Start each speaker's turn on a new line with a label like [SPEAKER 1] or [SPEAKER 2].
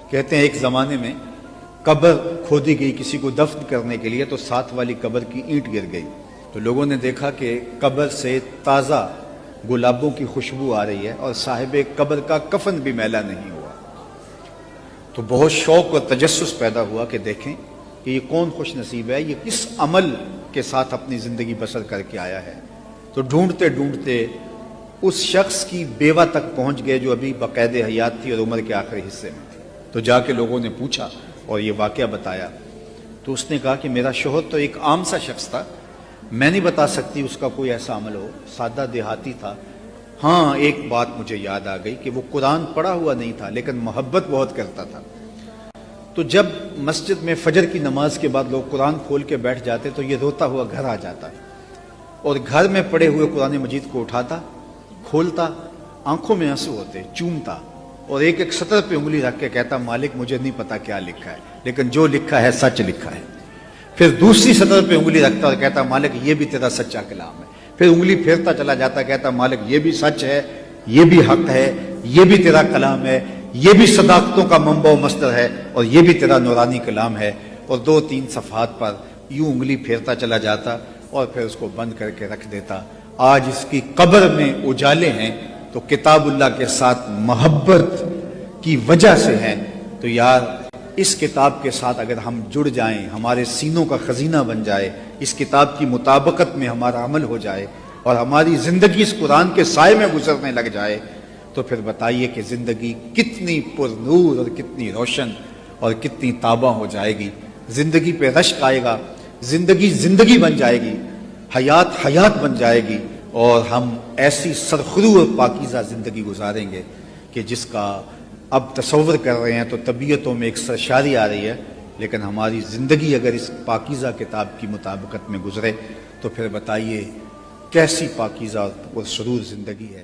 [SPEAKER 1] کہتے ہیں ایک زمانے میں قبر کھودی گئی کسی کو دفن کرنے کے لیے، تو ساتھ والی قبر کی اینٹ گر گئی، تو لوگوں نے دیکھا کہ قبر سے تازہ گلابوں کی خوشبو آ رہی ہے اور صاحب قبر کا کفن بھی میلا نہیں ہوا۔ تو بہت شوق اور تجسس پیدا ہوا کہ دیکھیں کہ یہ کون خوش نصیب ہے، یہ کس عمل کے ساتھ اپنی زندگی بسر کر کے آیا ہے۔ تو ڈھونڈتے ڈھونڈتے اس شخص کی بیوہ تک پہنچ گئے جو ابھی بقید حیات تھی اور عمر کے آخری حصے میں تھی۔ تو جا کے لوگوں نے پوچھا اور یہ واقعہ بتایا، تو اس نے کہا کہ میرا شوہر تو ایک عام سا شخص تھا، میں نہیں بتا سکتی اس کا کوئی ایسا عمل ہو، سادہ دیہاتی تھا۔ ہاں ایک بات مجھے یاد آ گئی کہ وہ قرآن پڑھا ہوا نہیں تھا لیکن محبت بہت کرتا تھا۔ تو جب مسجد میں فجر کی نماز کے بعد لوگ قرآن کھول کے بیٹھ جاتے تو یہ روتا ہوا گھر آ جاتا اور گھر میں پڑے ہوئے قرآن مجید کو اٹھاتا، کھولتا، آنکھوں میں آنسو ہوتے، چومتا اور ایک ایک سطر پہ انگلی رکھ کے کہتا مالک مجھے نہیں پتا کیا لکھا ہے لیکن جو لکھا ہے سچ لکھا ہے۔ پھر دوسری سطر پہ انگلی رکھتا اور کہتا مالک یہ بھی تیرا سچا کلام ہے۔ پھر انگلی پھیرتا چلا جاتا، کہتا مالک یہ بھی سچ ہے، یہ بھی حق ہے، یہ بھی تیرا کلام ہے، یہ بھی صداقتوں کا منبع و مصدر ہے اور یہ بھی تیرا نورانی کلام ہے۔ اور 2-3 صفحات پر یوں انگلی پھیرتا چلا جاتا اور پھر اس کو بند کر کے رکھ دیتا۔ آج اس کی قبر میں اجالے ہیں تو کتاب اللہ کے ساتھ محبت کی وجہ سے ہیں۔ تو یار اس کتاب کے ساتھ اگر ہم جڑ جائیں، ہمارے سینوں کا خزینہ بن جائے، اس کتاب کی مطابقت میں ہمارا عمل ہو جائے اور ہماری زندگی اس قرآن کے سائے میں گزرنے لگ جائے، تو پھر بتائیے کہ زندگی کتنی پر نور اور کتنی روشن اور کتنی تابہ ہو جائے گی۔ زندگی پہ رشک آئے گا، زندگی زندگی بن جائے گی، حیات حیات بن جائے گی، اور ہم ایسی سرخرو اور پاکیزہ زندگی گزاریں گے کہ جس کا اب تصور کر رہے ہیں تو طبیعتوں میں ایک سرشاری آ رہی ہے، لیکن ہماری زندگی اگر اس پاکیزہ کتاب کی مطابقت میں گزرے تو پھر بتائیے کیسی پاکیزہ اور سرور زندگی ہے۔